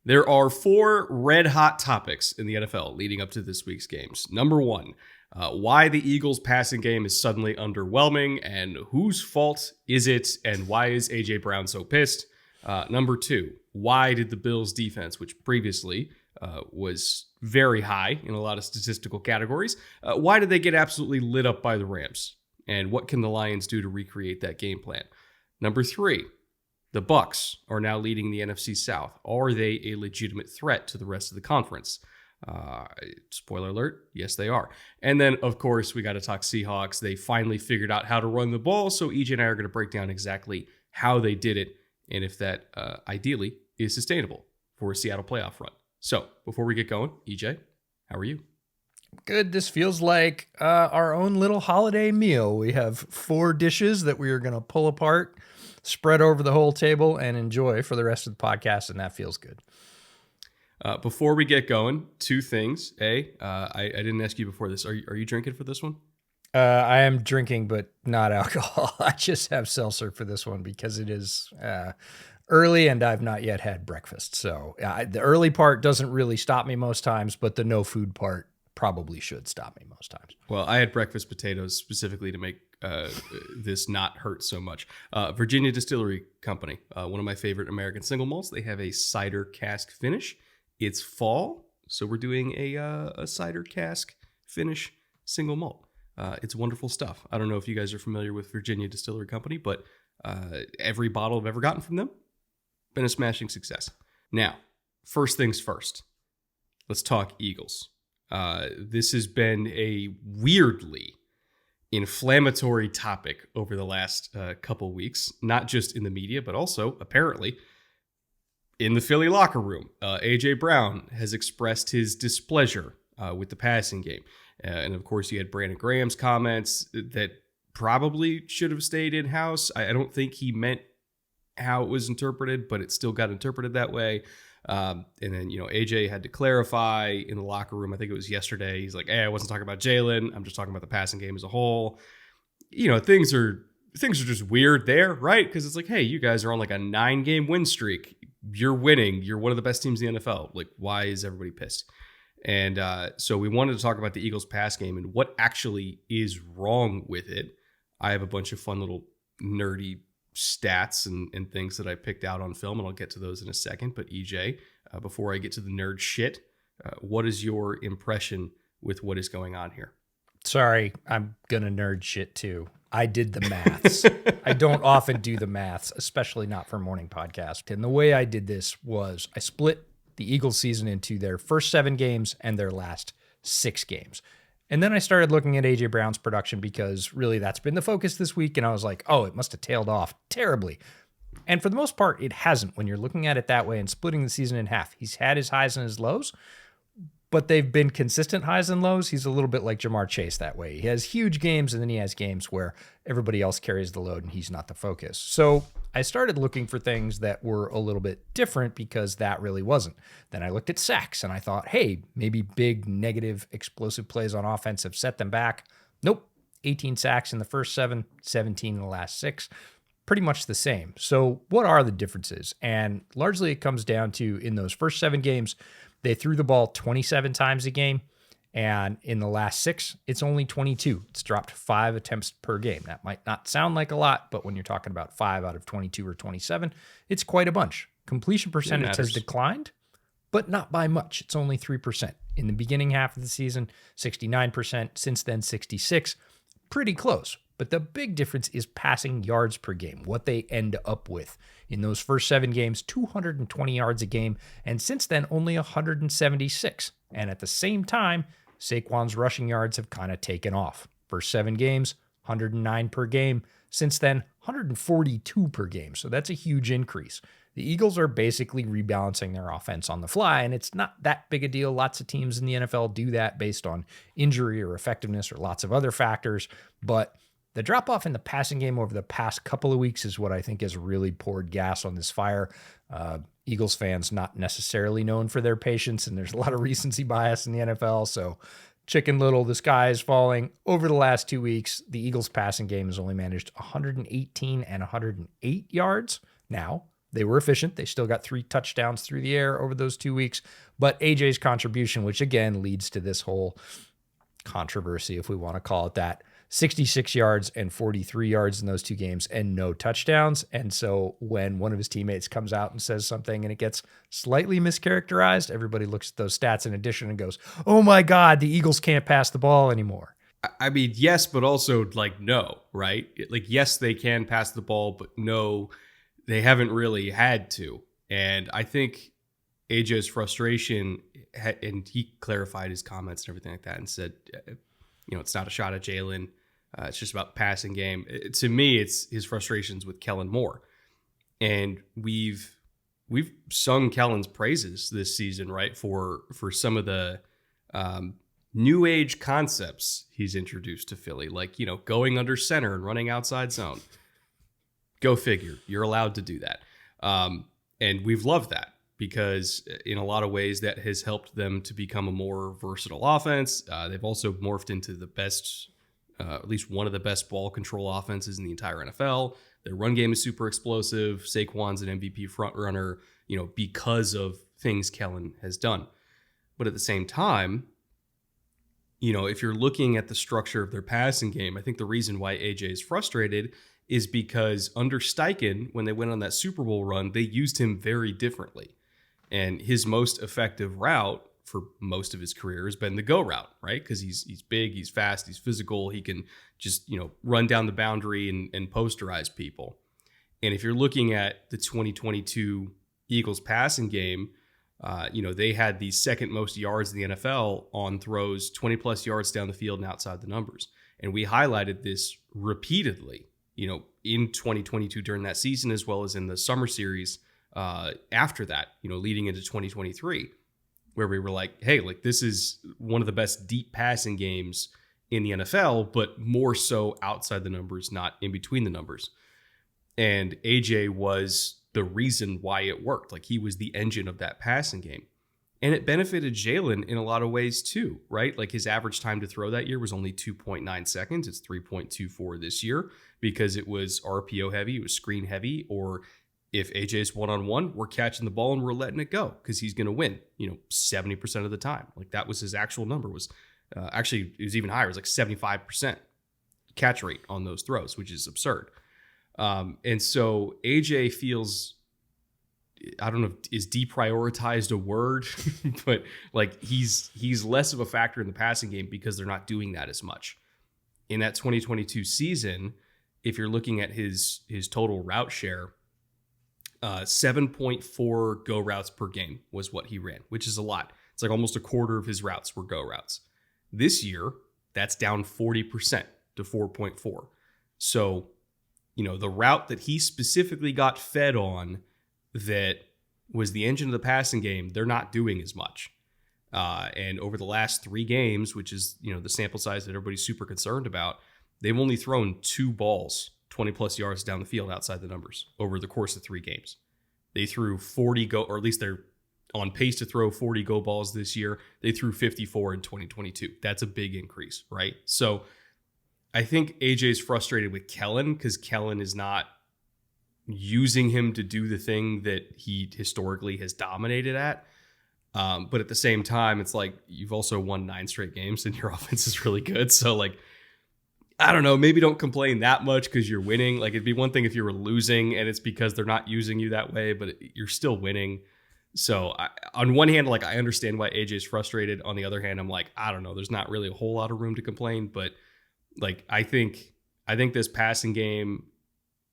There are 4 red-hot topics in the NFL leading up to this week's games. Number 1, why the Eagles' passing game is suddenly underwhelming, and whose fault is it, and why is A.J. Brown so pissed? Number 2, why did the Bills' defense, which previously was very high in a lot of statistical categories, why did they get absolutely lit up by the Rams? And what can the Lions do to recreate that game plan? Number 3, the Bucs are now leading the NFC South. Are they a legitimate threat to the rest of the conference? Spoiler alert, yes, they are. And then, of course, we got to talk Seahawks. They finally figured out how to run the ball, so EJ and I are going to break down exactly how they did it and if that, ideally, is sustainable for a Seattle playoff run. So, before we get going, EJ, how are you? Good. This feels like our own little holiday meal. We have 4 dishes that we are going to pull apart, spread over the whole table, and enjoy for the rest of the podcast, and that feels good. Before we get going, 2 things. I didn't ask you before this. Are you drinking for this one? I am drinking, but not alcohol. I just have seltzer for this one because it is early and I've not yet had breakfast. So the early part doesn't really stop me most times, but the no food part probably should stop me most times. Well, I had breakfast potatoes specifically to make this not hurt so much. Virginia Distillery Company, one of my favorite American single malts. They have a cider cask finish. It's fall, so we're doing a cider cask finish single malt. It's wonderful stuff. I don't know if you guys are familiar with Virginia Distillery Company, but every bottle I've ever gotten from them, been a smashing success. Now, first things first, let's talk Eagles. This has been a weirdly inflammatory topic over the last couple weeks, not just in the media, but also apparently in the Philly locker room. A.J. Brown has expressed his displeasure with the passing game. And of course, you had Brandon Graham's comments that probably should have stayed in-house. I don't think he meant how it was interpreted, but it still got interpreted that way. And then, AJ had to clarify in the locker room. I think it was yesterday. He's like, hey, I wasn't talking about Jalen. I'm just talking about the passing game as a whole. Things are just weird there, right? Because it's like, hey, you guys are on like a 9-game win streak. You're winning. You're one of the best teams in the NFL. Like, why is everybody pissed? And so we wanted to talk about the Eagles pass game and what actually is wrong with it. I have a bunch of fun little nerdy stats and things that I picked out on film, and I'll get to those in a second. But EJ, before I get to the nerd shit, what is your impression with what is going on here? Sorry, I'm going to nerd shit too. I did the maths. I don't often do the maths, especially not for morning podcast. And the way I did this was I split the Eagles season into their first 7 games and their last 6 games. And then I started looking at A.J. Brown's production because really that's been the focus this week. And I was like, oh, it must have tailed off terribly. And for the most part, it hasn't when you're looking at it that way and splitting the season in half. He's had his highs and his lows, but they've been consistent highs and lows. He's a little bit like Jamar Chase that way. He has huge games and then he has games where everybody else carries the load and he's not the focus. So I started looking for things that were a little bit different because that really wasn't. Then I looked at sacks and I thought, hey, maybe big negative explosive plays on offense have set them back. Nope. 18 sacks in the first 7, 17 in the last 6. Pretty much the same. So what are the differences? And largely it comes down to in those first 7 games, they threw the ball 27 times a game. And in the last 6, it's only 22. It's dropped 5 attempts per game. That might not sound like a lot, but when you're talking about 5 out of 22 or 27, it's quite a bunch. Completion percentage has declined, but not by much. It's only 3%. In the beginning half of the season, 69%. Since then, 66%. Pretty close. But the big difference is passing yards per game, what they end up with. In those first 7 games, 220 yards a game, and since then, only 176. And at the same time, Saquon's rushing yards have kind of taken off. First 7 games, 109 per game. Since then, 142 per game. So that's a huge increase. The Eagles are basically rebalancing their offense on the fly, and it's not that big a deal. Lots of teams in the NFL do that based on injury or effectiveness or lots of other factors. But the drop-off in the passing game over the past couple of weeks is what I think has really poured gas on this fire. Eagles fans not necessarily known for their patience, and there's a lot of recency bias in the NFL, so Chicken Little, the sky is falling. Over the last 2 weeks, the Eagles passing game has only managed 118 and 108 yards. Now, They were efficient. They still got 3 touchdowns through the air over those 2 weeks. But AJ's contribution, which again leads to this whole controversy, if we want to call it that, 66 yards and 43 yards in those 2 games and no touchdowns. And so when one of his teammates comes out and says something and it gets slightly mischaracterized, everybody looks at those stats in addition and goes, oh my God, the Eagles can't pass the ball anymore. I mean, yes, but also like no, right? Like, yes, they can pass the ball, but no, they haven't really had to. And I think AJ's frustration, and he clarified his comments and everything like that and said, it's not a shot at Jalen. It's just about passing game. To me, it's his frustrations with Kellen Moore. And we've sung Kellen's praises this season, right? For some of the new age concepts he's introduced to Philly, like, going under center and running outside zone. Go figure. You're allowed to do that. And we've loved that because in a lot of ways that has helped them to become a more versatile offense. They've also morphed into the best, at least one of the best ball control offenses in the entire NFL. Their run game is super explosive. Saquon's an MVP front runner, because of things Kellen has done. But at the same time, if you're looking at the structure of their passing game, I think the reason why AJ is frustrated is because under Steichen, when they went on that Super Bowl run, they used him very differently. And his most effective route for most of his career has been the go route, right? Because he's big, he's fast, he's physical. He can just, run down the boundary and posterize people. And if you're looking at the 2022 Eagles passing game, they had the second most yards in the NFL on throws 20 plus yards down the field and outside the numbers. And we highlighted this repeatedly, in 2022 during that season, as well as in the summer series after that, leading into 2023, where we were like, hey, like this is one of the best deep passing games in the NFL, but more so outside the numbers, not in between the numbers. And AJ was the reason why it worked. Like he was the engine of that passing game. And it benefited Jalen in a lot of ways too, right? Like his average time to throw that year was only 2.9 seconds. It's 3.24 this year because it was RPO heavy, it was screen heavy, or if AJ's one-on-one, we're catching the ball and we're letting it go because he's going to win, 70% of the time. Like that was his actual number. Was actually, it was even higher. It was like 75% catch rate on those throws, which is absurd. And so AJ feels, I don't know, is deprioritized a word, but like he's less of a factor in the passing game because they're not doing that as much. In that 2022 season, if you're looking at his total route share, 7.4 go routes per game was what he ran, which is a lot. It's like almost a quarter of his routes were go routes. This year, that's down 40% to 4.4. So, the route that he specifically got fed on that was the engine of the passing game, they're not doing as much. And over the last 3 games, which is, the sample size that everybody's super concerned about, they've only thrown 2 balls 20 plus yards down the field outside the numbers over the course of 3 games. They threw 40 go, or at least they're on pace to throw 40 go balls this year. They threw 54 in 2022. That's a big increase, right? So I think AJ's frustrated with Kellen because Kellen is not using him to do the thing that he historically has dominated at. But at the same time, it's like you've also won 9 straight games and your offense is really good. So like, I don't know, maybe don't complain that much because you're winning. Like it'd be one thing if you were losing and it's because they're not using you that way, but you're still winning. So on one hand, like I understand why AJ's frustrated. On the other hand, I'm like, I don't know, there's not really a whole lot of room to complain, but like I think this passing game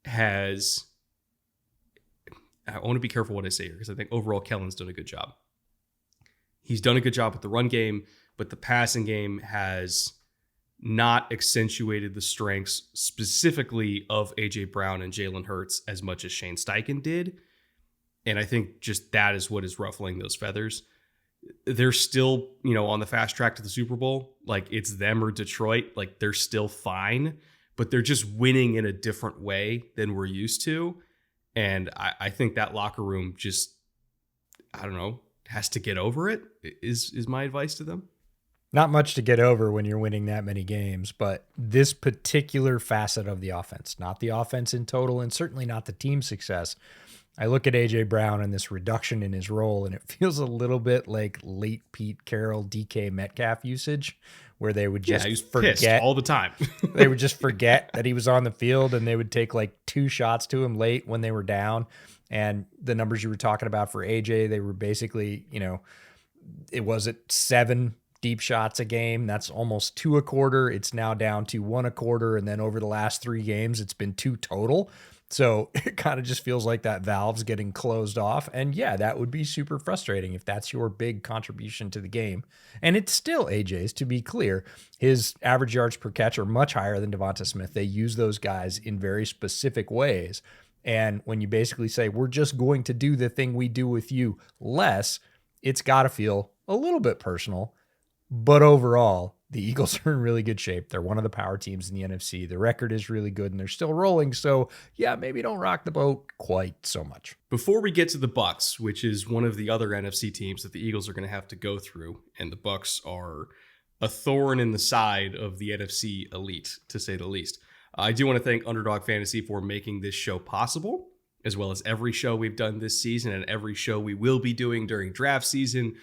has, I want to be careful what I say here because I think overall Kellen's done a good job. He's done a good job with the run game, but the passing game has not accentuated the strengths specifically of A.J. Brown and Jalen Hurts as much as Shane Steichen did. And I think just that is what is ruffling those feathers. They're still, on the fast track to the Super Bowl. Like it's them or Detroit. Like they're still fine, but they're just winning in a different way than we're used to. And I think that locker room just, I don't know, has to get over it, is my advice to them. Not much to get over when you're winning that many games, but this particular facet of the offense, not the offense in total, and certainly not the team success. I look at A.J. Brown and this reduction in his role, and it feels a little bit like late Pete Carroll, DK Metcalf usage, where they would just forget all the time. They would just forget that he was on the field, and they would take like 2 shots to him late when they were down. And the numbers you were talking about for AJ, they were basically, it was at 7 deep shots a game. That's almost 2 a quarter. It's now down to 1 a quarter. And then over the last 3 games, it's been 2 total. So it kind of just feels like that valve's getting closed off. And yeah, that would be super frustrating if that's your big contribution to the game. And it's still AJ's, to be clear. His average yards per catch are much higher than Devonta Smith. They use those guys in very specific ways. And when you basically say, we're just going to do the thing we do with you less, it's got to feel a little bit personal. But overall, the Eagles are in really good shape. They're one of the power teams in the NFC. The record is really good, and they're still rolling. So, yeah, maybe don't rock the boat quite so much. Before we get to the Bucs, which is one of the other NFC teams that the Eagles are going to have to go through, and the Bucs are a thorn in the side of the NFC elite, to say the least. I do want to thank Underdog Fantasy for making this show possible, as well as every show we've done this season and every show we will be doing during draft season.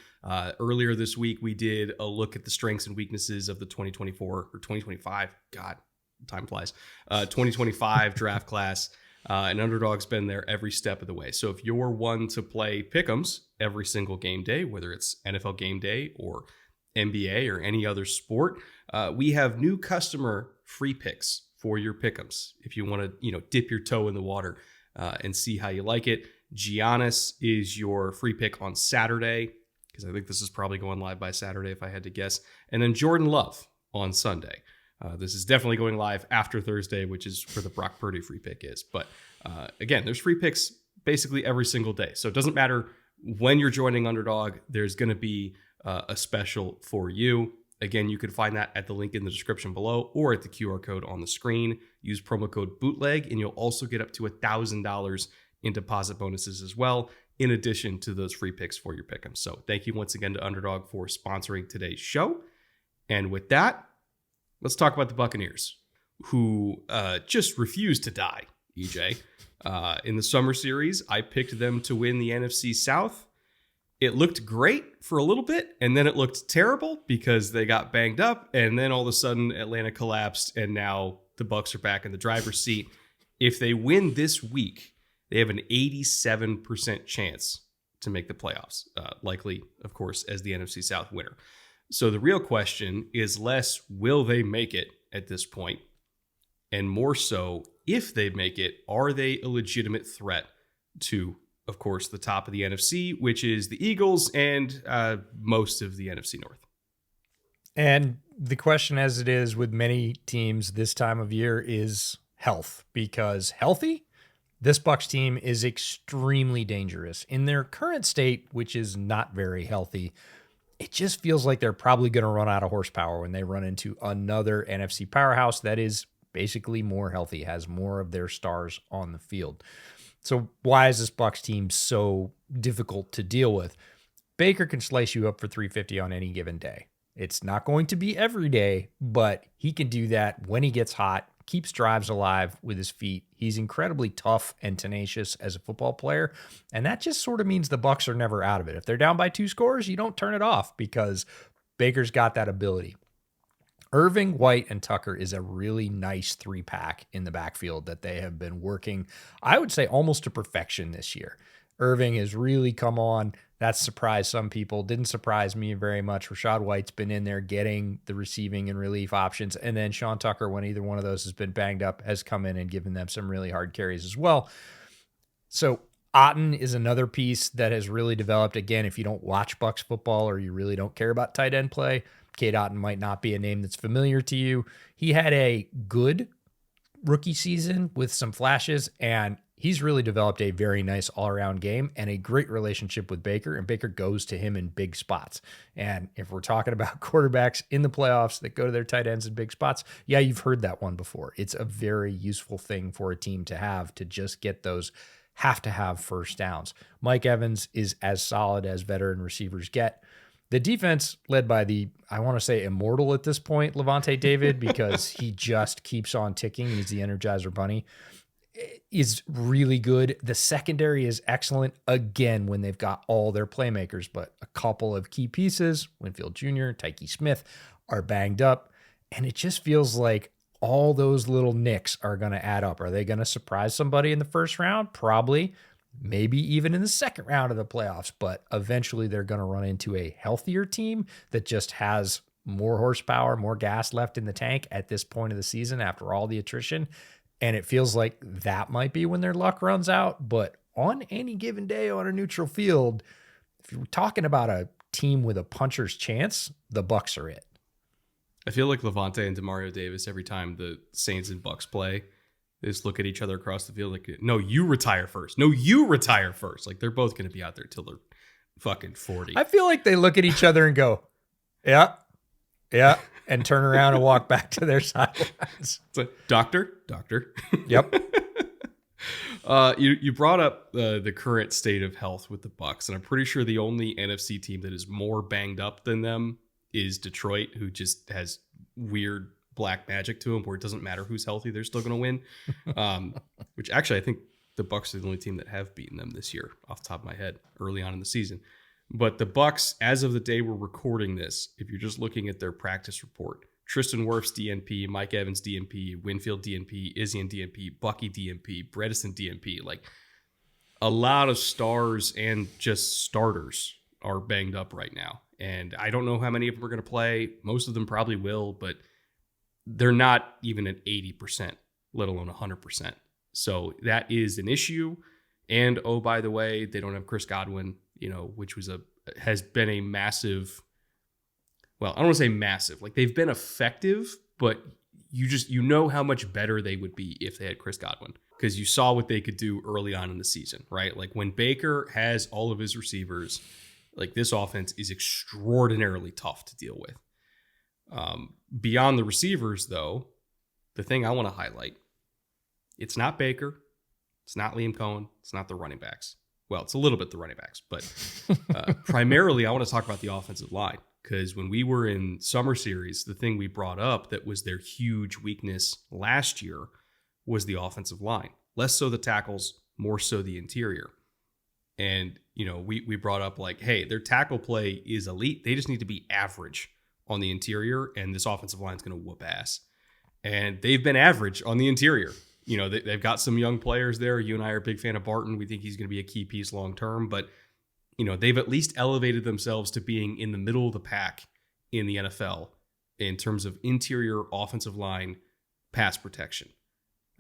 Earlier this week, we did a look at the strengths and weaknesses of the 2024 or 2025. God, time flies. 2025 draft class. And Underdog's been there every step of the way. So if you're one to play pick'ems every single game day, whether it's NFL game day or NBA or any other sport, we have new customer free picks for your pick'ems. If you want to, dip your toe in the water and see how you like it. Giannis is your free pick on Saturday, because I think this is probably going live by Saturday if I had to guess. And then Jordan Love on Sunday. This is definitely going live after Thursday, which is where the Brock Purdy free pick is. But again, there's free picks basically every single day. So it doesn't matter when you're joining Underdog, there's going to be a special for you. Again, you can find that at the link in the description below or at the QR code on the screen. Use promo code BOOTLEG, and you'll also get up to $1,000 in deposit bonuses as well, in addition to those free picks for your pick'em. So thank you once again to Underdog for sponsoring today's show. And with that, let's talk about the Buccaneers, who just refused to die, EJ. In the summer series, I picked them to win the NFC South. It looked great for a little bit, and then it looked terrible because they got banged up, and then all of a sudden Atlanta collapsed, and now the Bucs are back in the driver's seat. If they win this week, they have an 87% chance to make the playoffs, likely, of course, as the NFC South winner. So the real question is less, will they make it at this point? And more so, if they make it, are they a legitimate threat to, of course, the top of the NFC, which is the Eagles and most of the NFC North? And the question, as it is with many teams this time of year, is health. Because healthy, this Bucs team is extremely dangerous. In their current state, which is not very healthy, it just feels like they're probably going to run out of horsepower when they run into another NFC powerhouse that is basically more healthy, has more of their stars on the field. So why is this Bucs team so difficult to deal with? Baker can slice you up for 350 on any given day. It's not going to be every day, but he can do that when he gets hot, keeps drives alive with his feet. He's incredibly tough and tenacious as a football player, and that just sort of means the Bucs are never out of it. If they're down by 2 scores, you don't turn it off because Baker's got that ability. Irving, White, and Tucker is a really nice 3-pack in the backfield that they have been working, I would say, almost to perfection this year. Irving has really come on. That's surprised some people. Didn't surprise me very much. Rachaad White's been in there getting the receiving and relief options. And then Sean Tucker, when either one of those has been banged up, has come in and given them some really hard carries as well. So Otten is another piece that has really developed. Again, if you don't watch Bucs football or you really don't care about tight end play, Cade Otten might not be a name that's familiar to you. He had a good rookie season with some flashes, and he's really developed a very nice all-around game and a great relationship with Baker, and Baker goes to him in big spots. And if we're talking about quarterbacks in the playoffs that go to their tight ends in big spots, yeah, you've heard that one before. It's a very useful thing for a team to have, to just get those have-to-have first downs. Mike Evans is as solid as veteran receivers get. The defense led by I want to say immortal at this point, Levante David, because he just keeps on ticking. He's the Energizer Bunny. Is really good. The secondary is excellent again when they've got all their playmakers, but a couple of key pieces, Winfield Jr., Tyke Smith, are banged up. And it just feels like all those little nicks are going to add up. Are they going to surprise somebody in the first round? Probably. Maybe even in the second round of the playoffs, but eventually they're going to run into a healthier team that just has more horsepower, more gas left in the tank at this point of the season after all the attrition. And it feels like that might be when their luck runs out. But on any given day on a neutral field, if you're talking about a team with a puncher's chance, the Bucs are it. I feel like Levante and Demario Davis, every time the Saints and Bucs play, they just look at each other across the field like, no, you retire first. No, you retire first. Like, they're both going to be out there till they're fucking 40. I feel like they look at each other and go, yeah, and turn around and walk back to their sidelines. It's like, doctor. Yep. You brought up the current state of health with the Bucs, and I'm pretty sure the only NFC team that is more banged up than them is Detroit, who just has weird black magic to them where it doesn't matter who's healthy, they're still going to win. Which actually, I think the Bucs are the only team that have beaten them this year, off the top of my head, early on in the season. But the Bucs, as of the day we're recording this, if you're just looking at their practice report, Tristan Wirfs DNP, Mike Evans DNP, Winfield DNP, Izzy DNP, Bucky DNP, Bredesen DNP, like a lot of stars and just starters are banged up right now. And I don't know how many of them are going to play. Most of them probably will, but they're not even at 80%, let alone 100%. So that is an issue. And oh, by the way, they don't have Chris Godwin, which has been a massive. Well, I don't want to say massive. Like, they've been effective, but you know how much better they would be if they had Chris Godwin, because you saw what they could do early on in the season, right? Like, when Baker has all of his receivers, like, this offense is extraordinarily tough to deal with. Beyond the receivers, though, the thing I want to highlight, it's not Baker, it's not Liam Cohen, it's not the running backs. Well, it's a little bit the running backs, but primarily I want to talk about the offensive line, because when we were in summer series, the thing we brought up that was their huge weakness last year was the offensive line. Less so the tackles, more so the interior. And, we brought up like, hey, their tackle play is elite. They just need to be average on the interior, and this offensive line is going to whoop ass. And they've been average on the interior. They've got some young players there. You and I are a big fan of Barton. We think he's going to be a key piece long term, but they've at least elevated themselves to being in the middle of the pack in the NFL in terms of interior offensive line pass protection.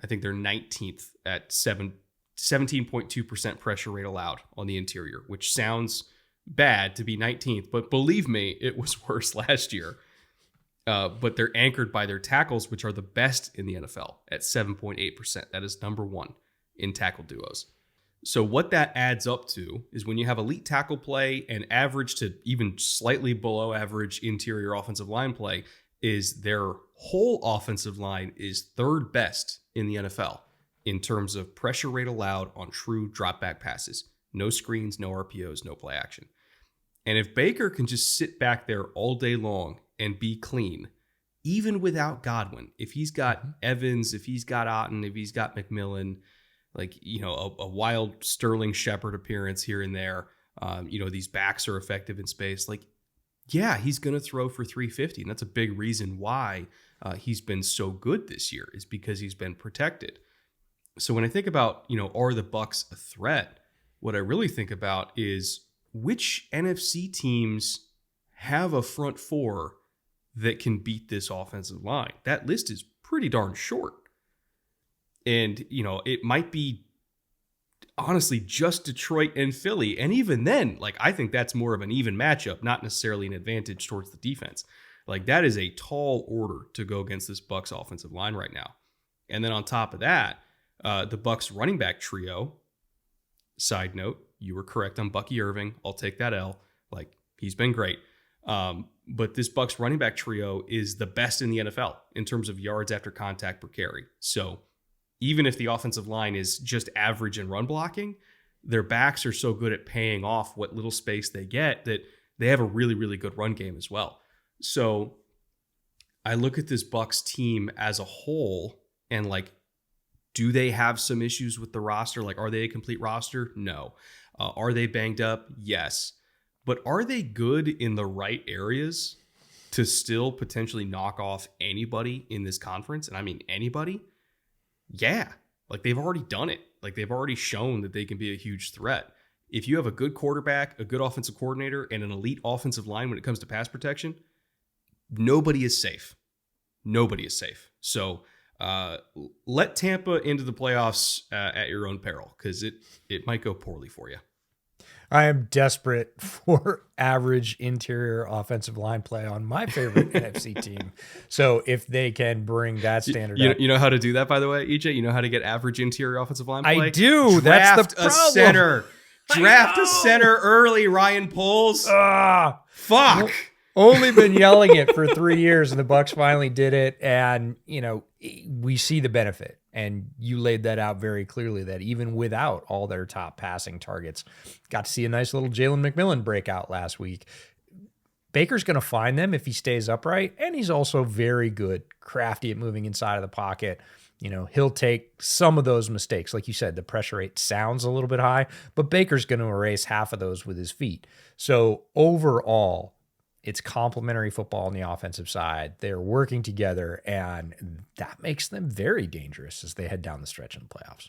I think they're 19th at 17.2% pressure rate allowed on the interior, which sounds bad to be 19th, but believe me, it was worse last year. But they're anchored by their tackles, which are the best in the NFL at 7.8%. That is number one in tackle duos. So what that adds up to is when you have elite tackle play and average to even slightly below average interior offensive line play, is their whole offensive line is third best in the NFL in terms of pressure rate allowed on true drop back passes. No screens, no RPOs, no play action. And if Baker can just sit back there all day long and be clean, even without Godwin, if he's got Evans, if he's got Otten, if he's got McMillan, like, a wild Sterling Shepard appearance here and there, these backs are effective in space. Like, yeah, he's going to throw for 350. And that's a big reason why he's been so good this year, is because he's been protected. So when I think about, are the Bucs a threat? What I really think about is which NFC teams have a front four that can beat this offensive line. That list is pretty darn short. And, it might be honestly just Detroit and Philly. And even then, like, I think that's more of an even matchup, not necessarily an advantage towards the defense. Like, that is a tall order to go against this Bucs offensive line right now. And then on top of that, the Bucs running back trio, side note, you were correct on Bucky Irving. I'll take that L. Like, he's been great. But this Bucs running back trio is the best in the NFL in terms of yards after contact per carry. So even if the offensive line is just average in run blocking, their backs are so good at paying off what little space they get that they have a really, really good run game as well. So I look at this Bucs team as a whole and like, do they have some issues with the roster? Like, are they a complete roster? No. Are they banged up? Yes. But are they good in the right areas to still potentially knock off anybody in this conference? And I mean, anybody? Yeah. Like, they've already done it. Like, they've already shown that they can be a huge threat. If you have a good quarterback, a good offensive coordinator, and an elite offensive line when it comes to pass protection, nobody is safe. Nobody is safe. So let Tampa into the playoffs at your own peril, because it might go poorly for you. I am desperate for average interior offensive line play on my favorite NFC team. So if they can bring that standard up. You know how to do that, by the way, EJ? You know how to get average interior offensive line play? I do. That's the problem. A center. Draft a center early, Ryan Poles. Fuck. Only been yelling it for 3 years, and the Bucs finally did it. And, you know, we see the benefit. And you laid that out very clearly, that even without all their top passing targets, got to see a nice little Jalen McMillan breakout last week. Baker's going to find them if he stays upright, and he's also very good, crafty at moving inside of the pocket. You know, he'll take some of those mistakes. Like you said, the pressure rate sounds a little bit high, but Baker's going to erase half of those with his feet. So overall, it's complementary football on the offensive side. They're working together, and that makes them very dangerous as they head down the stretch in the playoffs.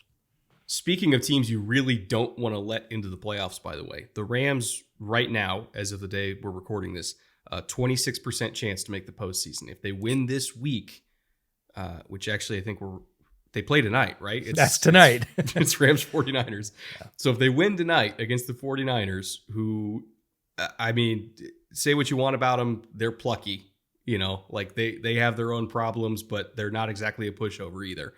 Speaking of teams you really don't want to let into the playoffs, by the way, the Rams right now, as of the day we're recording this, 26% chance to make the postseason. If they win this week, which actually I think they play tonight, right? That's tonight. It's Rams 49ers. Yeah. So if they win tonight against the 49ers, who, I mean, say what you want about them, they're plucky, you know, like they have their own problems, but they're not exactly a pushover either.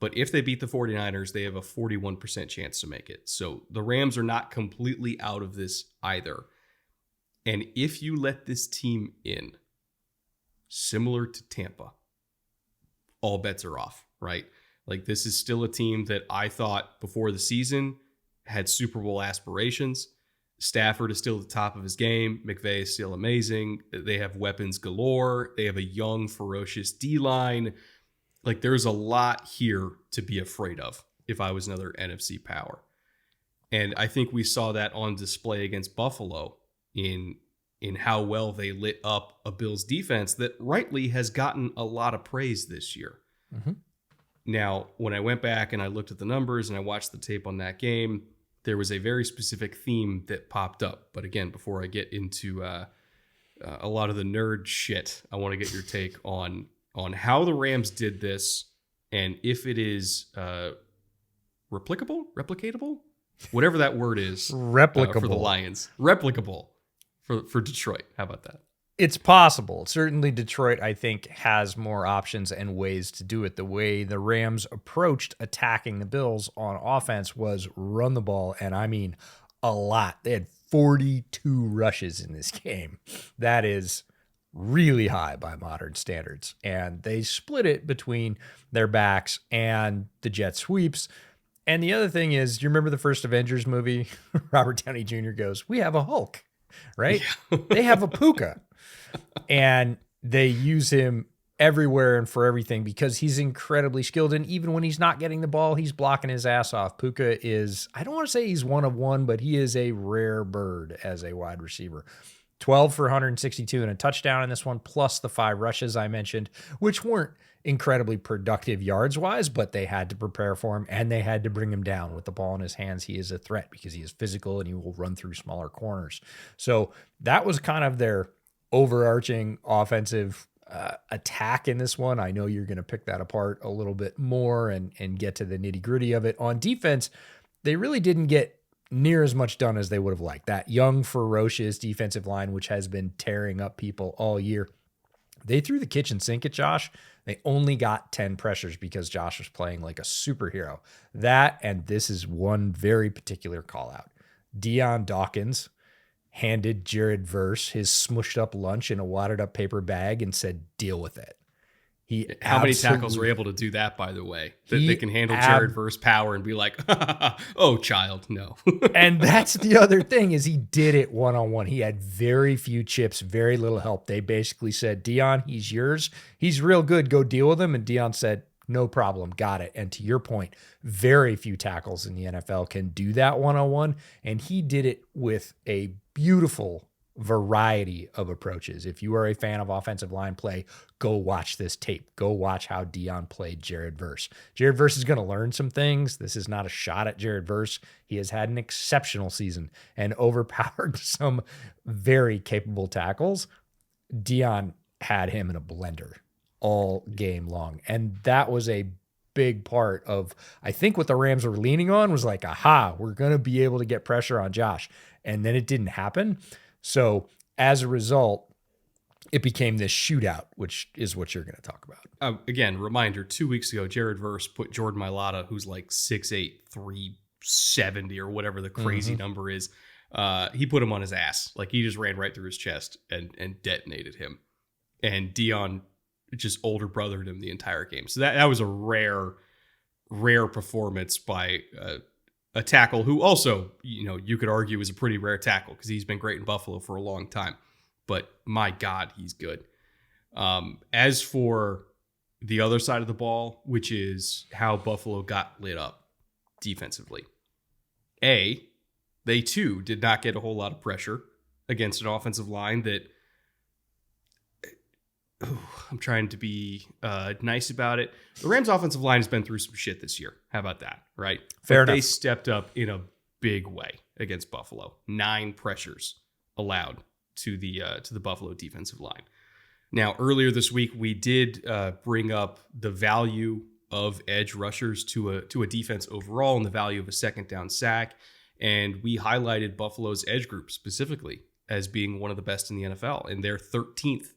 But if they beat the 49ers, they have a 41% chance to make it. So the Rams are not completely out of this either. And if you let this team in, similar to Tampa, all bets are off, right? Like, this is still a team that I thought before the season had Super Bowl aspirations. Stafford is still at the top of his game. McVay is still amazing. They have weapons galore. They have a young, ferocious D-line. Like, there's a lot here to be afraid of if I was another NFC power. And I think we saw that on display against Buffalo in how well they lit up a Bills defense that rightly has gotten a lot of praise this year. Mm-hmm. Now, when I went back and I looked at the numbers and I watched the tape on that game, there was a very specific theme that popped up. But again, before I get into a lot of the nerd shit, I want to get your take on how the Rams did this, and if it is replicatable, whatever that word is, replicable for the Lions, replicable for Detroit. How about that? It's possible. Certainly Detroit, I think, has more options and ways to do it. The way the Rams approached attacking the Bills on offense was run the ball, and I mean a lot. They had 42 rushes in this game. That is really high by modern standards. And they split it between their backs and the jet sweeps. And the other thing is, you remember the first Avengers movie? Robert Downey Jr. goes, "We have a Hulk," right? Yeah. They have a Puka. And they use him everywhere and for everything because he's incredibly skilled. And even when he's not getting the ball, he's blocking his ass off. Puka is, I don't want to say he's one of one, but he is a rare bird as a wide receiver. 12 for 162 and a touchdown in this one, plus the 5 rushes I mentioned, which weren't incredibly productive yards-wise, but they had to prepare for him, and they had to bring him down. With the ball in his hands, he is a threat because he is physical and he will run through smaller corners. So that was kind of their overarching offensive attack in this one. I know you're going to pick that apart a little bit more and get to the nitty-gritty of it. On defense, they really didn't get near as much done as they would have liked. That young, ferocious defensive line, which has been tearing up people all year, they threw the kitchen sink at Josh. They only got 10 pressures because Josh was playing like a superhero. That, and this is one very particular call out. Deion Dawkins handed Jared Verse his smushed up lunch in a wadded up paper bag and said, "Deal with it." How many tackles were able to do that, by the way? That they can handle Jared Verse power and be like, oh, child, no. And that's the other thing is he did it one-on-one. He had very few chips, very little help. They basically said, Dion, he's yours. He's real good. Go deal with him. And Dion said, no problem. Got it. And to your point, very few tackles in the NFL can do that one-on-one. And he did it with a beautiful variety of approaches. If you are a fan of offensive line play, go watch this tape. Go watch how Dion played Jared Verse. Jared Verse is going to learn some things. This is not a shot at Jared Verse. He has had an exceptional season and overpowered some very capable tackles. Dion had him in a blender all game long. And that was a big part of, I think what the Rams were leaning on was like, aha, we're going to be able to get pressure on Josh. And then it didn't happen. So as a result, it became this shootout, which is what you're going to talk about. Again, reminder, 2 weeks ago, Jared Verse put Jordan Mailata, who's like 6'8", 370 or whatever the crazy number is. He put him on his ass. Like he just ran right through his chest and detonated him. And Dion just older brothered him the entire game. So that was a rare performance by a tackle who also, you could argue is a pretty rare tackle because he's been great in Buffalo for a long time. But my God, he's good. As for the other side of the ball, which is how Buffalo got lit up defensively. They too did not get a whole lot of pressure against an offensive line that I'm trying to be nice about it. The Rams offensive line has been through some shit this year. How about that, right? Fair enough. They stepped up in a big way against Buffalo. 9 pressures allowed to the Buffalo defensive line. Now, earlier this week, we did bring up the value of edge rushers to a defense overall and the value of a second down sack. And we highlighted Buffalo's edge group specifically as being one of the best in the NFL. And they're 13th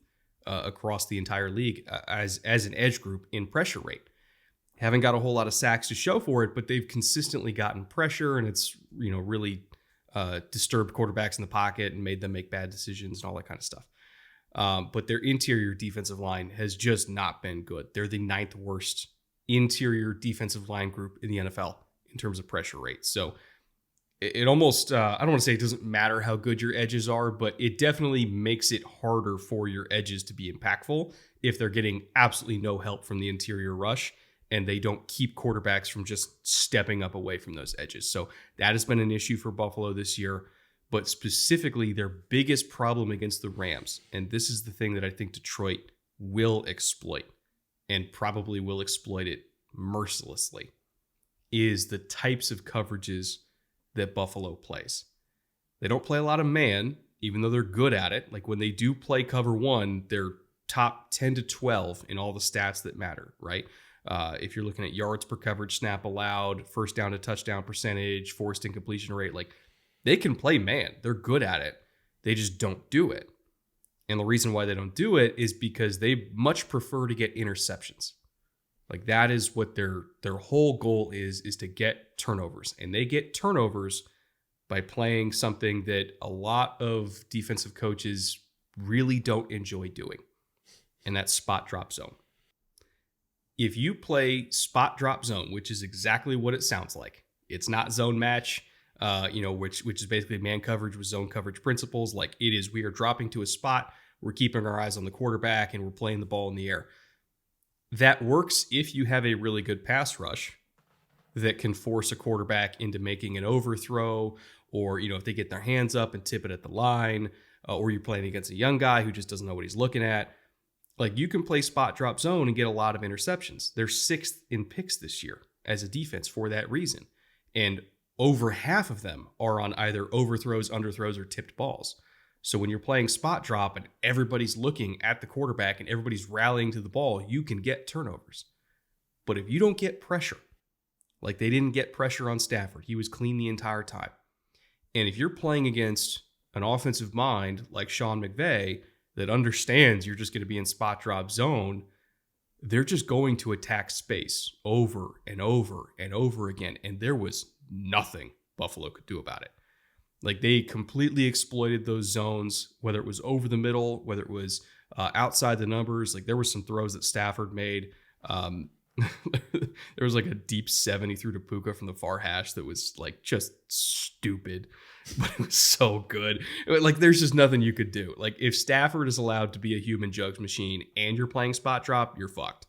across the entire league as an edge group in pressure rate. Haven't got a whole lot of sacks to show for it, but they've consistently gotten pressure, and it's really disturbed quarterbacks in the pocket and made them make bad decisions and all that kind of stuff. But their interior defensive line has just not been good. They're the 9th worst interior defensive line group in the NFL in terms of pressure rate. So it almost, I don't want to say it doesn't matter how good your edges are, but it definitely makes it harder for your edges to be impactful if they're getting absolutely no help from the interior rush and they don't keep quarterbacks from just stepping up away from those edges. So that has been an issue for Buffalo this year, but specifically their biggest problem against the Rams, and this is the thing that I think Detroit will exploit and probably will exploit it mercilessly, is the types of coverages that Buffalo plays. They don't play a lot of man, even though they're good at it. Like when they do play cover one, they're top 10 to 12 in all the stats that matter, right? If you're looking at yards per coverage snap allowed, first down to touchdown percentage, forced incompletion rate, like they can play man. They're good at it. They just don't do it. And the reason why they don't do it is because they much prefer to get interceptions. Like that is what their whole goal is to get turnovers. And they get turnovers by playing something that a lot of defensive coaches really don't enjoy doing. And that's spot drop zone. If you play spot drop zone, which is exactly what it sounds like, it's not zone match, which is basically man coverage with zone coverage principles. Like it is, we are dropping to a spot, we're keeping our eyes on the quarterback, and we're playing the ball in the air. That works if you have a really good pass rush that can force a quarterback into making an overthrow, or if they get their hands up and tip it at the line, or you're playing against a young guy who just doesn't know what he's looking at. Like you can play spot drop zone and get a lot of interceptions. They're 6th in picks this year as a defense for that reason. And over half of them are on either overthrows, underthrows, or tipped balls. So when you're playing spot drop and everybody's looking at the quarterback and everybody's rallying to the ball, you can get turnovers. But if you don't get pressure, like they didn't get pressure on Stafford, he was clean the entire time. And if you're playing against an offensive mind like Sean McVay that understands you're just going to be in spot drop zone, they're just going to attack space over and over and over again. And there was nothing Buffalo could do about it. Like they completely exploited those zones, whether it was over the middle, whether it was outside the numbers. Like there were some throws that Stafford made. There was like a deep 70 through to Puka from the far hash that was like just stupid, but it was so good. Like there's just nothing you could do. Like if Stafford is allowed to be a human jugs machine and you're playing spot drop, you're fucked.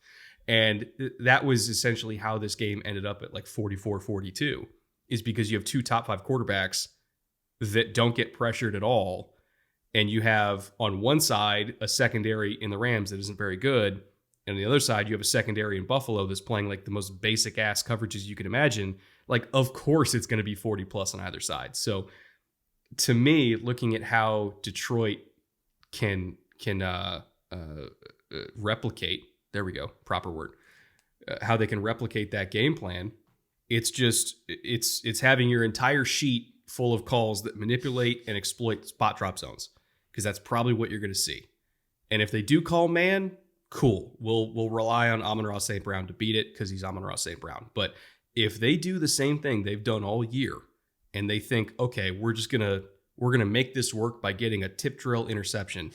And that was essentially how this game ended up at like 44-42, is because you have two top 5 quarterbacks that don't get pressured at all. And you have on one side a secondary in the Rams that isn't very good. And on the other side, you have a secondary in Buffalo that's playing like the most basic ass coverages you can imagine. Like, of course, it's going to be 40 plus on either side. So to me, looking at how Detroit can replicate, there we go, proper word, how they can replicate that game plan, it's having your entire sheet full of calls that manipulate and exploit spot drop zones, because that's probably what you're going to see. And if they do call man, cool. We'll rely on Amon-Ra St. Brown to beat it because he's Amon-Ra St. Brown. But if they do the same thing they've done all year and they think, okay, we're gonna make this work by getting a tip drill interception,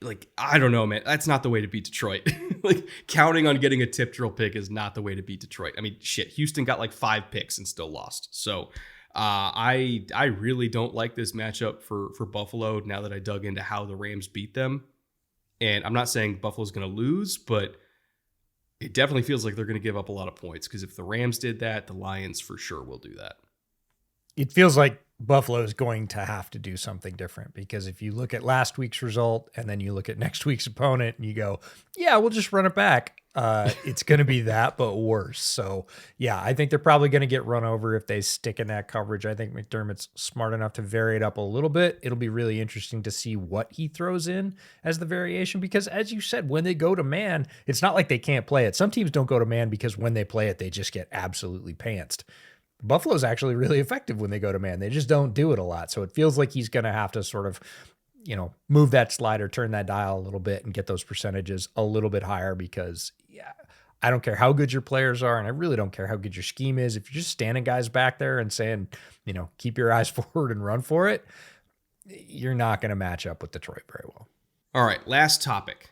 like, I don't know, man. That's not the way to beat Detroit. Like counting on getting a tip drill pick is not the way to beat Detroit. I mean, shit, Houston got like 5 picks and still lost. So I really don't like this matchup for Buffalo now that I dug into how the Rams beat them. And I'm not saying Buffalo's going to lose, but it definitely feels like they're going to give up a lot of points, because if the Rams did that, the Lions for sure will do that. It feels like Buffalo is going to have to do something different, because if you look at last week's result and then you look at next week's opponent and you go, yeah, we'll just run it back. It's going to be that, but worse. So yeah, I think they're probably going to get run over if they stick in that coverage. I think McDermott's smart enough to vary it up a little bit. It'll be really interesting to see what he throws in as the variation, because as you said, when they go to man, it's not like they can't play it. Some teams don't go to man because when they play it, they just get absolutely pantsed. Buffalo's actually really effective when they go to man. They just don't do it a lot. So it feels like he's going to have to sort of, move that slider, turn that dial a little bit and get those percentages a little bit higher, because I don't care how good your players are. And I really don't care how good your scheme is. If you're just standing guys back there and saying, keep your eyes forward and run for it, you're not going to match up with Detroit very well. All right. Last topic.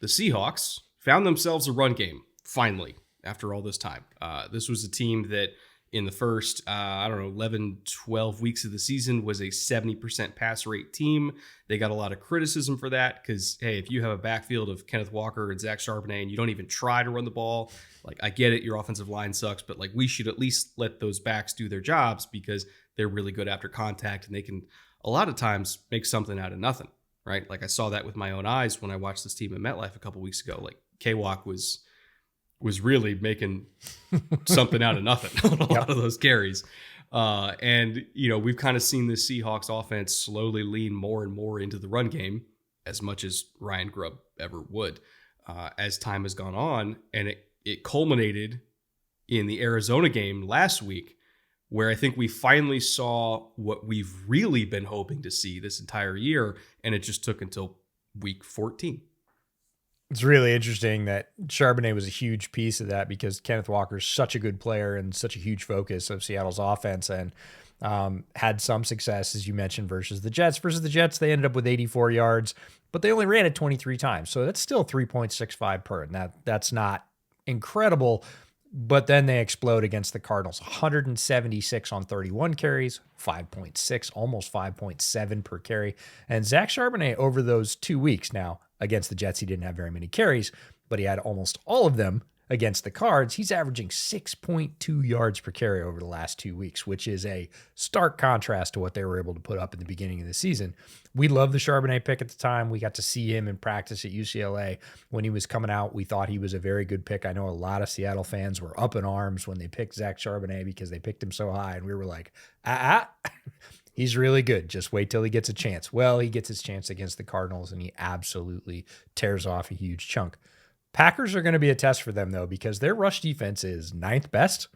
The Seahawks found themselves a run game finally after all this time. This was a team that in the first, 11, 12 weeks of the season was a 70% pass rate team. They got a lot of criticism for that because, hey, if you have a backfield of Kenneth Walker and Zach Charbonnet and you don't even try to run the ball, like, I get it, your offensive line sucks, but like, we should at least let those backs do their jobs because they're really good after contact and they can a lot of times make something out of nothing, right? Like I saw that with my own eyes when I watched this team at MetLife a couple weeks ago. Like K-Walk was really making something out of nothing on a lot of those carries. And, we've kind of seen the Seahawks offense slowly lean more and more into the run game, as much as Ryan Grubb ever would, as time has gone on. And it culminated in the Arizona game last week, where I think we finally saw what we've really been hoping to see this entire year. And it just took until week 14. It's really interesting that Charbonnet was a huge piece of that, because Kenneth Walker's such a good player and such a huge focus of Seattle's offense, and had some success, as you mentioned, versus the Jets. Versus the Jets, they ended up with 84 yards, but they only ran it 23 times. So that's still 3.65 per. And that's not incredible. But then they explode against the Cardinals. 176 on 31 carries, 5.6, almost 5.7 per carry. And Zach Charbonnet over those 2 weeks now, against the Jets, he didn't have very many carries, but he had almost all of them against the Cards. He's averaging 6.2 yards per carry over the last 2 weeks, which is a stark contrast to what they were able to put up in the beginning of the season. We loved the Charbonnet pick at the time. We got to see him in practice at UCLA when he was coming out. We thought he was a very good pick. I know a lot of Seattle fans were up in arms when they picked Zach Charbonnet because they picked him so high, and we were like, he's really good. Just wait till he gets a chance. Well, he gets his chance against the Cardinals, and he absolutely tears off a huge chunk. Packers are going to be a test for them, though, because their rush defense is 9th best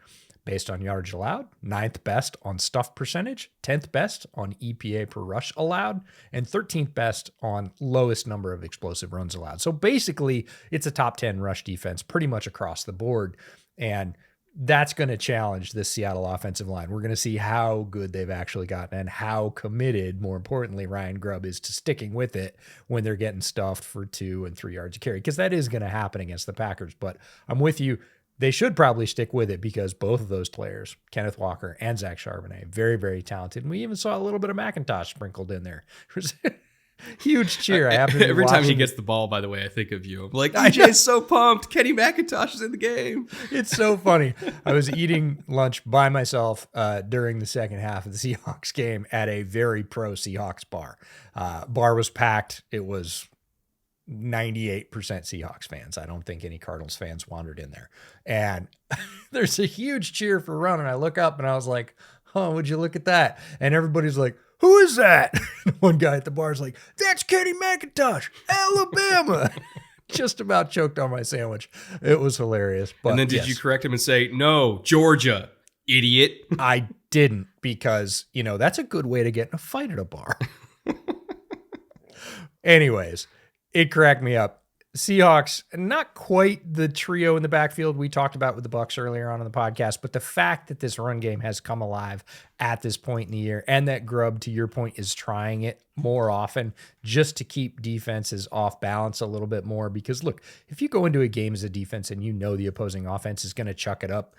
based on yardage allowed, 9th best on stuff percentage, 10th best on EPA per rush allowed, and 13th best on lowest number of explosive runs allowed. So basically, it's a top 10 rush defense pretty much across the board. And that's going to challenge this Seattle offensive line. We're going to see how good they've actually gotten and how committed, more importantly, Ryan Grubb is to sticking with it when they're getting stuffed for 2 and 3 yards a carry, because that is going to happen against the Packers. But I'm with you. They should probably stick with it because both of those players, Kenneth Walker and Zach Charbonnet, very, very talented. And we even saw a little bit of McIntosh sprinkled in there. Huge cheer. Every time he gets the ball, by the way, I think of you. I'm like, EJ's so pumped. Kenny McIntosh is in the game. It's so funny. I was eating lunch by myself during the second half of the Seahawks game at a very pro Seahawks bar. Bar was packed. It was 98% Seahawks fans. I don't think any Cardinals fans wandered in there. And there's a huge cheer for Run. And I look up and I was like, oh, would you look at that? And everybody's like, who is that? One guy at the bar is like, that's Kenny McIntosh, Alabama. Just about choked on my sandwich. It was hilarious. But and then did you correct him and say, no, Georgia, idiot? I didn't, because, that's a good way to get in a fight at a bar. Anyways, it cracked me up. Seahawks, not quite the trio in the backfield we talked about with the Bucs earlier on in the podcast, but the fact that this run game has come alive at this point in the year, and that Grubb, to your point, is trying it more often just to keep defenses off balance a little bit more. Because look, if you go into a game as a defense and the opposing offense is going to chuck it up,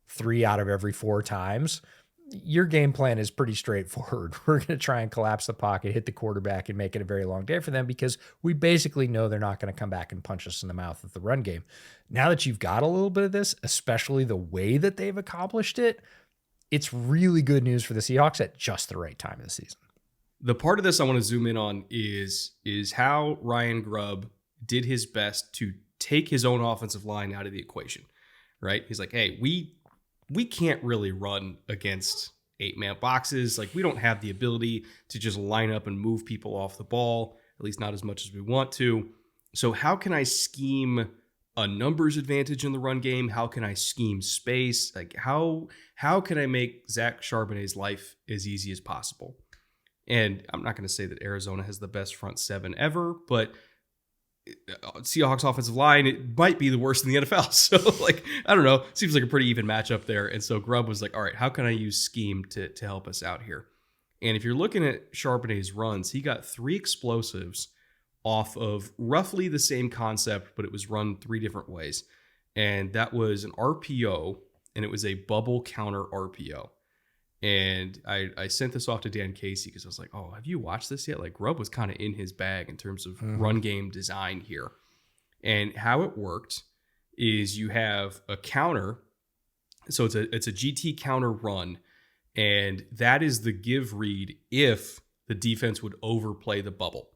3 out of every 4 times, your game plan is pretty straightforward. We're going to try and collapse the pocket, hit the quarterback, and make it a very long day for them, because we basically know they're not going to come back and punch us in the mouth with the run game. Now that you've got a little bit of this, especially the way that they've accomplished it, it's really good news for the Seahawks at just the right time of the season. The part of this I want to zoom in on is how Ryan Grubb did his best to take his own offensive line out of the equation, right? He's like, hey, we can't really run against 8-man boxes. Like, we don't have the ability to just line up and move people off the ball, at least not as much as we want to. So how can I scheme a numbers advantage in the run game? How can I scheme space? Like, how can I make Zach Charbonnet's life as easy as possible? And I'm not going to say that Arizona has the best front seven ever, but Seahawks offensive line, it might be the worst in the NFL. So, I don't know. Seems like a pretty even matchup there. And so Grubb was like, all right, how can I use scheme to help us out here? And if you're looking at Charbonnet's runs, he got 3 explosives off of roughly the same concept, but it was run 3 different ways. And that was an RPO, and it was a bubble counter RPO. And I sent this off to Dan Casey because I was like, oh, have you watched this yet? Like, Grubb was kind of in his bag in terms of run game design here. And how it worked is you have a counter. So it's a GT counter run. And that is the give read if the defense would overplay the bubble,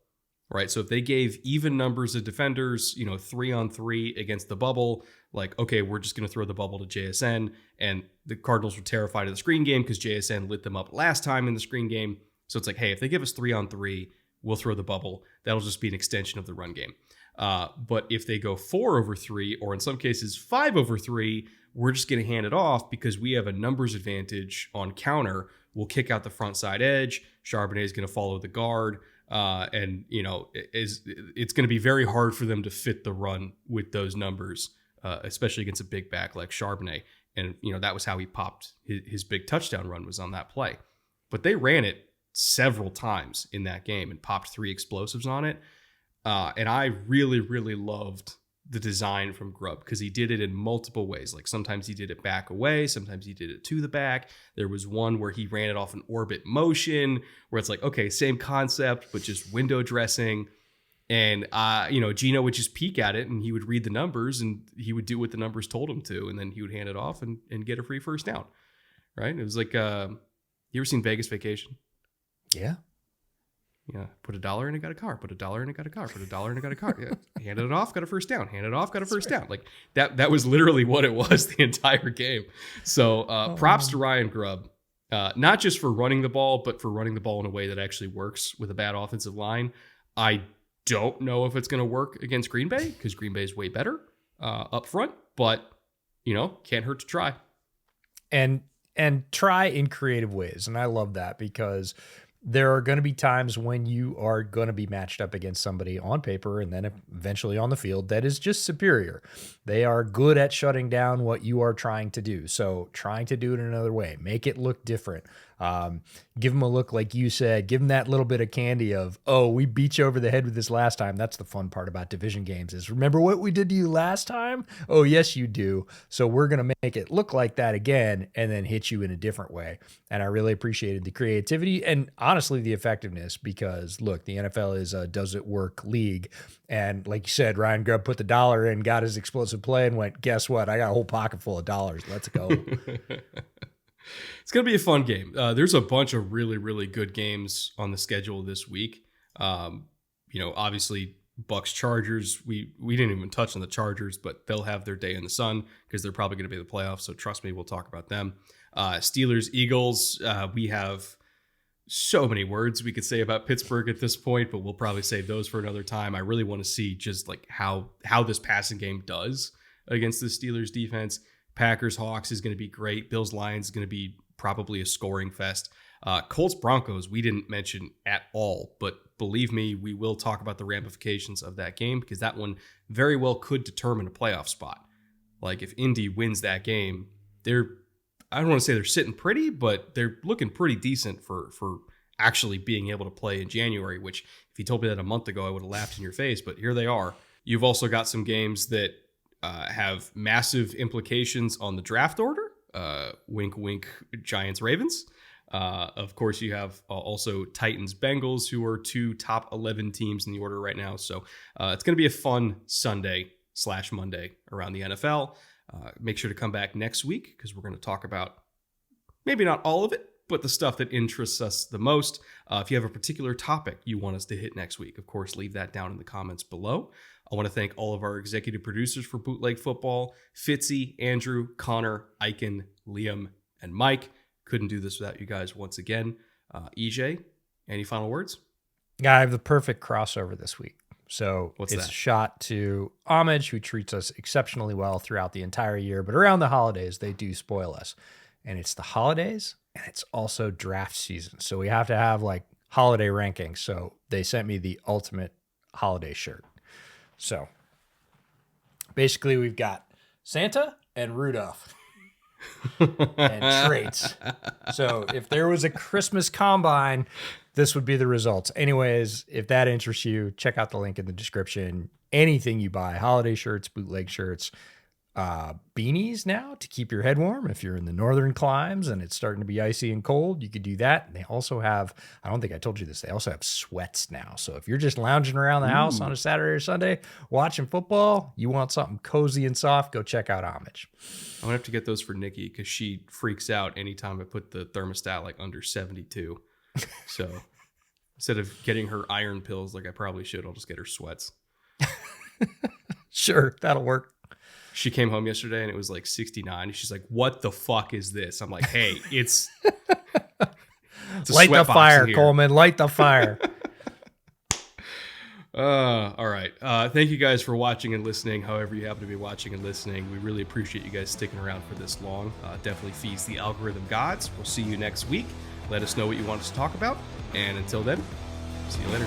right? So if they gave even numbers of defenders, 3-on-3 against the bubble, like, okay, we're just going to throw the bubble to JSN. And the Cardinals were terrified of the screen game because JSN lit them up last time in the screen game. So it's like, hey, if they give us 3-on-3, we'll throw the bubble. That'll just be an extension of the run game. But if they go 4-over-3, or in some cases 5-over-3, we're just going to hand it off because we have a numbers advantage on counter. We'll kick out the front side edge. Charbonnet is going to follow the guard. And it's going to be very hard for them to fit the run with those numbers, especially against a big back like Charbonnet. And, that was how he popped his big touchdown run, was on that play. But they ran it several times in that game and popped 3 explosives on it. And I really, really loved the design from Grubb because he did it in multiple ways. Like, sometimes he did it back away. Sometimes he did it to the back. There was one where he ran it off an orbit motion where it's like, okay, same concept, but just window dressing. And, Gino would just peek at it and he would read the numbers and he would do what the numbers told him to. And then he would hand it off and get a free first down. Right. It was like, you ever seen Vegas Vacation? Yeah. Yeah. Put $1 in and got a car. Put $1 in and got a car. Put $1 in and got a car. Yeah. Handed it off, got a first down. Handed it off, got a first down. Like that was literally what it was the entire game. So props to Ryan Grubb. Not just for running the ball, but for running the ball in a way that actually works with a bad offensive line. I don't know if it's going to work against Green Bay because Green Bay is way better up front, but can't hurt to try. And try in creative ways. And I love that because there are going to be times when you are going to be matched up against somebody on paper and then eventually on the field that is just superior. They are good at shutting down what you are trying to do. So trying to do it another way, make it look different. Give them a look, like you said, give them that little bit of candy of, oh, we beat you over the head with this last time. That's the fun part about division games is, remember what we did to you last time? Oh, yes, you do. So we're going to make it look like that again and then hit you in a different way. And I really appreciated the creativity and honestly the effectiveness because, look, the NFL is a does-it-work league. And like you said, Ryan Grubb put the dollar in, got his explosive play and went, guess what? I got a whole pocket full of dollars. Let's go. It's going to be a fun game. There's a bunch of really, really good games on the schedule this week. Obviously, Bucs Chargers. We didn't even touch on the Chargers, but they'll have their day in the sun because they're probably going to be in the playoffs. So trust me, we'll talk about them. Steelers, Eagles. We have so many words we could say about Pittsburgh at this point, but we'll probably save those for another time. I really want to see just like how this passing game does against the Steelers defense. Packers, Hawks is going to be great. Bills, Lions is going to be probably a scoring fest. Colts, Broncos, we didn't mention at all, but believe me, we will talk about the ramifications of that game because that one very well could determine a playoff spot. Like if Indy wins that game, I don't want to say they're sitting pretty, but they're looking pretty decent for actually being able to play in January, which if you told me that a month ago, I would have laughed in your face, but here they are. You've also got some games that have massive implications on the draft order. Wink, wink, Giants, Ravens. Of course, you have also Titans, Bengals, who are two top 11 teams in the order right now. So it's going to be a fun Sunday/Monday around the NFL. Make sure to come back next week because we're going to talk about maybe not all of it, but the stuff that interests us the most. If you have a particular topic you want us to hit next week, of course, leave that down in the comments below. I want to thank all of our executive producers for Bootleg Football, Fitzy, Andrew, Connor, Eichen, Liam, and Mike. Couldn't do this without you guys once again. EJ, any final words? Yeah, I have the perfect crossover this week. So What's it's that? a shot to Homage, who treats us exceptionally well throughout the entire year. But around the holidays, they do spoil us. And it's the holidays, and it's also draft season. So we have to have like holiday rankings. So they sent me the ultimate holiday shirt. So basically, we've got Santa and Rudolph and traits. So if there was a Christmas combine, this would be the results. Anyways, if that interests you, check out the link in the description. Anything you buy, holiday shirts, bootleg shirts, beanies now to keep your head warm. If you're in the northern climes and it's starting to be icy and cold, you could do that. And they also have, I don't think I told you this, they also have sweats now. So if you're just lounging around the house on a Saturday or Sunday watching football, you want something cozy and soft, go check out Homage. I'm going to have to get those for Nikki because she freaks out anytime I put the thermostat like under 72. So instead of getting her iron pills like I probably should, I'll just get her sweats. Sure, that'll work. She came home yesterday and it was like 69. She's like, what the fuck is this? I'm like, hey, it's a light the sweat box fire, in here. Coleman. Light the fire. All right. Thank you guys for watching and listening. However you happen to be watching and listening, we really appreciate you guys sticking around for this long. Definitely feeds the algorithm gods. We'll see you next week. Let us know what you want us to talk about. And until then, see you later.